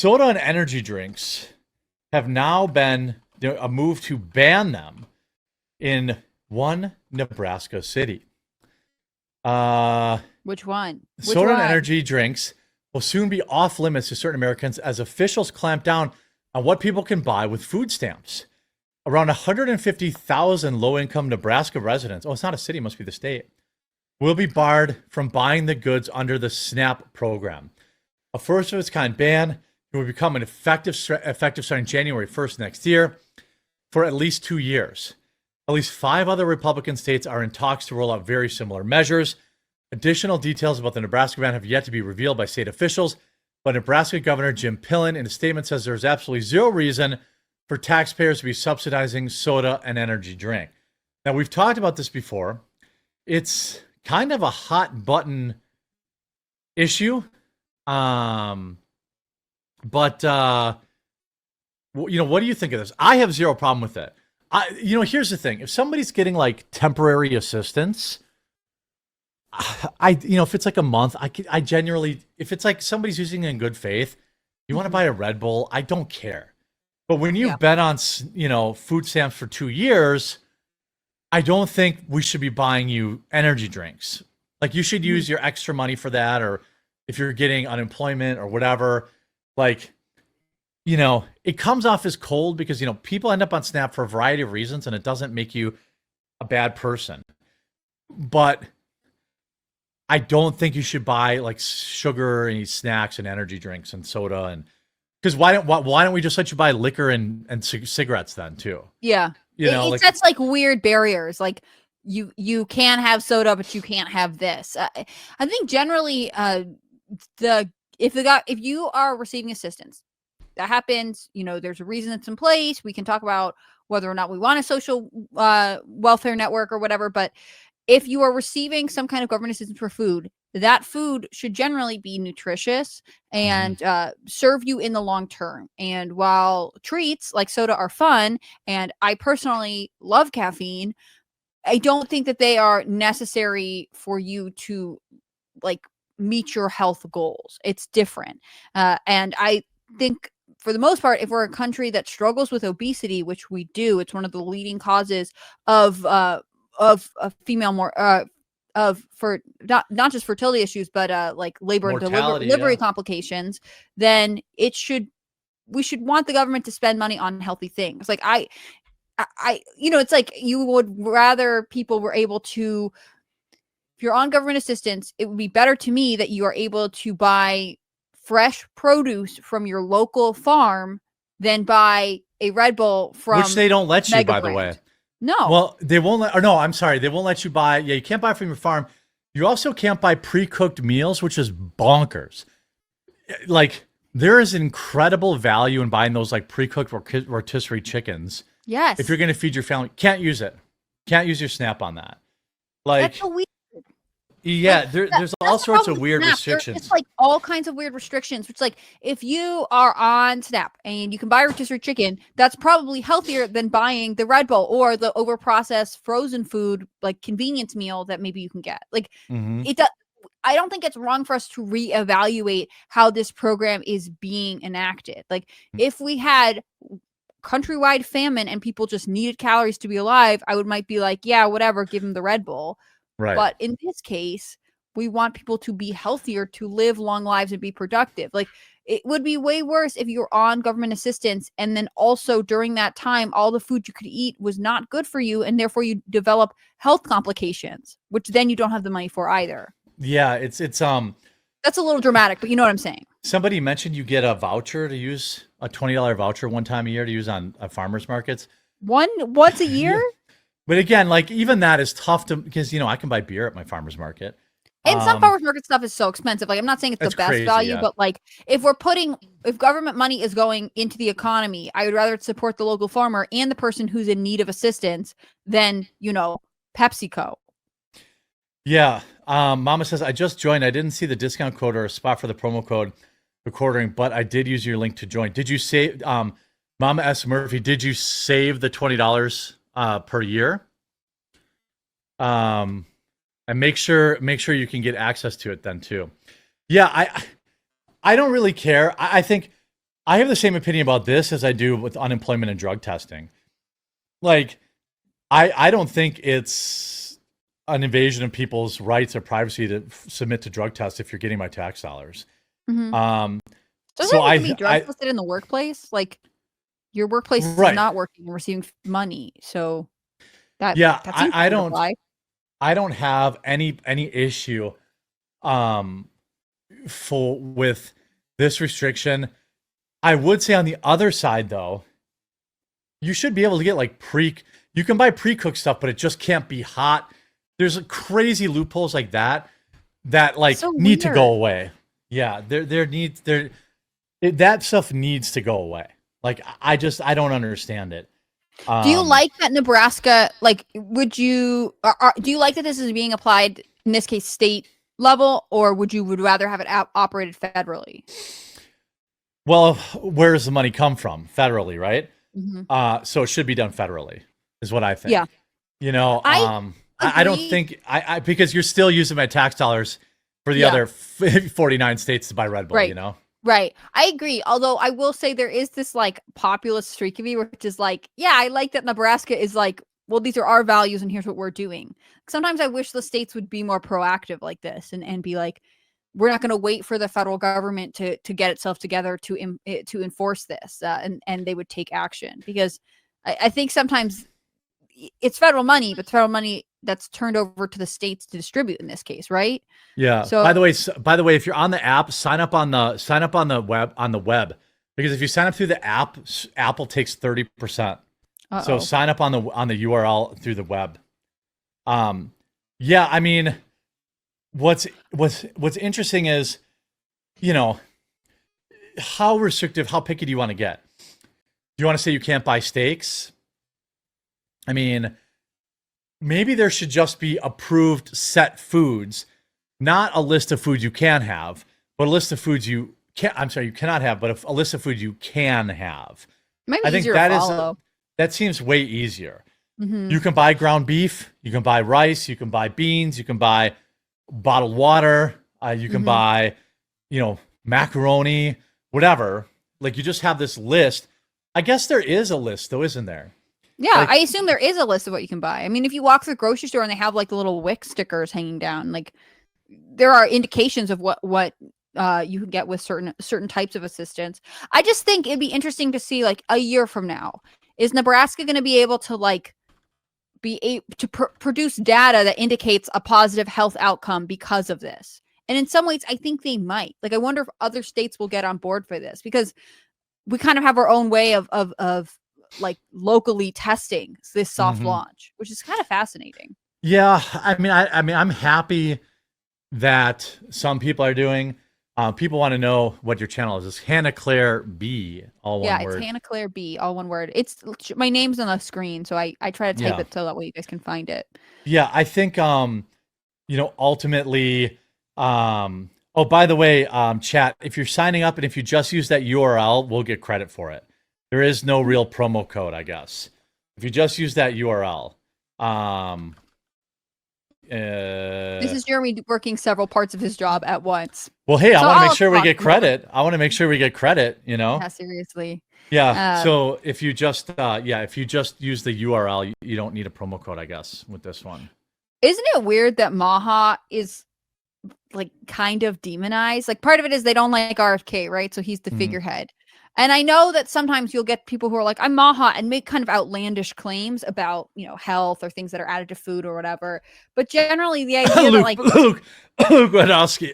soda and energy drinks have now been a move to ban them in one Nebraska city. Which one? Soda and energy drinks will soon be off limits to certain Americans as officials clamp down on what people can buy with food stamps. Around 150,000 low-income Nebraska residents, it's not a city, it must be the state, will be barred from buying the goods under the SNAP program. A first of its kind ban, it will become an effective starting January 1st next year for at least 2 years. At least 5 other Republican states are in talks to roll out very similar measures. Additional details about the Nebraska ban have yet to be revealed by state officials, but Nebraska Governor Jim Pillen in a statement says there's absolutely zero reason for taxpayers to be subsidizing soda and energy drink. Now, we've talked about this before. It's kind of a hot button issue. But what do you think of this? I have zero problem with it. Here's the thing. If somebody's getting like temporary assistance, if it's like a month, I genuinely, if it's like somebody's using it in good faith, you want to buy a Red Bull, I don't care. But when you've been on, food stamps for 2 years, I don't think we should be buying you energy drinks. Like, you should use your extra money for that, or if you're getting unemployment or whatever, it comes off as cold because, people end up on SNAP for a variety of reasons, and it doesn't make you a bad person. But I don't think you should buy like sugar and snacks and energy drinks and soda, and because why don't we just let you buy liquor and cigarettes then too? Yeah, it sets like weird barriers. Like you can have soda, but you can't have this. I think generally, if you are receiving assistance, that happens. There's a reason that's in place. We can talk about whether or not we want a social welfare network or whatever, but if you are receiving some kind of government assistance for food, that food should generally be nutritious and serve you in the long term. And while treats like soda are fun, and I personally love caffeine, I don't think that they are necessary for you to meet your health goals. It's different. And I think for the most part, if we're a country that struggles with obesity, which we do, it's one of the leading causes of female for not just fertility issues, but like labor and delivery complications, then we should want the government to spend money on healthy things. Like it's like you would rather people were able to, if you're on government assistance, it would be better to me that you are able to buy fresh produce from your local farm than buy a Red Bull from which they don't let you, by the way. No. Well, they won't let, or no, I'm sorry. They won't let you buy. Yeah, you can't buy from your farm. You also can't buy pre-cooked meals, which is bonkers. Like, there is incredible value in buying those like pre-cooked rotisserie chickens. Yes. If you're going to feed your family, can't use it. Can't use your SNAP on that. Like, that's so weird. Yeah, there's all sorts of weird restrictions. It's like all kinds of weird restrictions. Which, like, if you are on SNAP and you can buy rotisserie chicken, that's probably healthier than buying the Red Bull or the overprocessed frozen food, like convenience meal that maybe you can get. Like, it does. I don't think it's wrong for us to reevaluate how this program is being enacted. Like, if we had countrywide famine and people just needed calories to be alive, I might be like, yeah, whatever, give them the Red Bull. Right. But in this case, we want people to be healthier, to live long lives and be productive. Like, it would be way worse if you're on government assistance and then also during that time, all the food you could eat was not good for you, and therefore you develop health complications, which then you don't have the money for either. Yeah, it's that's a little dramatic, but you know what I'm saying. Somebody mentioned you get a voucher to use, a $20 voucher one time a year to use on farmers markets. Once a year? Yeah. But again, like, even that is tough because, I can buy beer at my farmer's market. And some farmer's market stuff is so expensive. Like, I'm not saying it's the best crazy, value, yeah. but like, if government money is going into the economy, I would rather support the local farmer and the person who's in need of assistance than, PepsiCo. Yeah. Mama says, I just joined. I didn't see the discount code or a spot for the promo code recording, but I did use your link to join. Did you save, Mama S. Murphy, did you save the $20 per year? And make sure you can get access to it then too. Yeah, I don't really care. I think I have the same opinion about this as I do with unemployment and drug testing. Like, I don't think it's an invasion of people's rights or privacy to submit to drug tests if you're getting my tax dollars. Mhm. So So I, you can be drug tested in the workplace, like your workplace is Right. not working and receiving money, so that yeah, seems I to don't, apply. I don't have any issue, um, with this restriction. I would say on the other side, though, you should be able to get like you can buy pre-cooked stuff, but it just can't be hot. There's crazy loopholes like that like So need to go weird. away. Yeah, that stuff needs to go away. Like I don't understand it. Do you like that Nebraska, like, would you, do you like that this is being applied, in this case, state level, or would rather have it operated federally? Well, where does the money come from? Federally, right? Mhm. So it should be done federally, is what I think. Yeah. You know, I I don't agree. think because you're still using my tax dollars for the Yeah. other 49 states to buy Red Bull, Right. you know? Right. I agree. Although I will say there is this like populist streak of me, which is like, yeah, I like that Nebraska is like, well, these are our values and here's what we're doing. Sometimes I wish the states would be more proactive like this and be like, we're not going to wait for the federal government to get itself together to enforce this, and they would take action, because I think sometimes it's federal money, but it's federal money that's turned over to the states to distribute in this case, right? Yeah. So By the way, if you're on the app, sign up on the web, because if you sign up through the app, Apple takes 30%. So sign up on the URL through the web. Yeah, I mean, what's interesting is, you know, how restrictive, how picky do you want to get? Do you want to say you can't buy steaks? I mean, maybe there should just be approved set foods, not a list of foods you can have, but a list of foods you cannot have, but a list of foods you can have. maybe I think easier that to is follow. that seems way easier. Mhm. You can buy ground beef, you can buy rice, you can buy beans, you can buy bottled water, you can Mhm. buy, macaroni, whatever. Like, you just have this list. I guess there is a list, though, isn't there? Yeah, Like- I assume there is a list of what you can buy. I mean, if you walk through the grocery store and they have like the little Wick stickers hanging down, like there are indications of what you can get with certain types of assistance. I just think it'd be interesting to see, like, a year from now, is Nebraska going to be able to like produce data that indicates a positive health outcome because of this? And in some ways, I think they might. Like, I wonder if other states will get on board for this, because we kind of have our own way of like locally testing this soft Mhm. launch, which is kind of fascinating. Yeah, I mean, I'm happy that some people are doing. People want to know what your channel is. It's Hannah Claire B, all one word. It's Hannah Claire B, all one word. It's my name's on the screen, so I try to type it so that way you guys can find it. Yeah, I think ultimately, oh, by the way, chat, if you're signing up and if you just use that URL, we'll get credit for it. There is no real promo code, I guess. If you just use that URL. This is Jeremy working several parts of his job at once. Well, hey, I So want to I'll make sure we talk get more. credit. I want to make sure we get credit, Yeah, seriously. Yeah. So if you just use the URL, you don't need a promo code, I guess, with this one. Isn't it weird that Maha is like kind of demonized? Like, part of it is they don't like RFK, right? So he's the Mhm. figurehead. And I know that sometimes you'll get people who are like, I'm Maha, and make kind of outlandish claims about, health or things that are added to food or whatever. But generally the idea that, like, Luke Gradowski.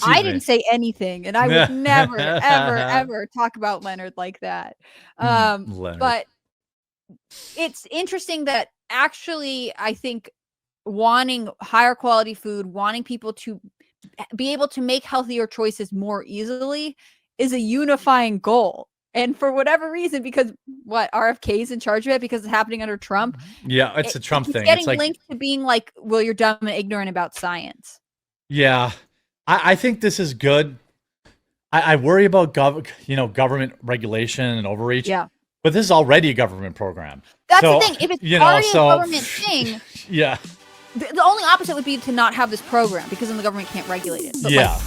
I didn't say anything, and I would never, ever, ever talk about Leonard like that. Leonard. But it's interesting that actually, I think wanting higher quality food, wanting people to be able to make healthier choices more easily is a unifying goal. And for whatever reason, because RFK is in charge of it, because it's happening under Trump. Yeah, it's a Trump thing. Getting It's like, linked to being like, well, you're dumb and ignorant about science. yeah, I think this is good. I worry about government regulation and overreach. Yeah. But this is already a government program. That's So, the thing. If it's already a government thing, yeah. the only opposite would be to not have this program, because then the government can't regulate it. But Yeah.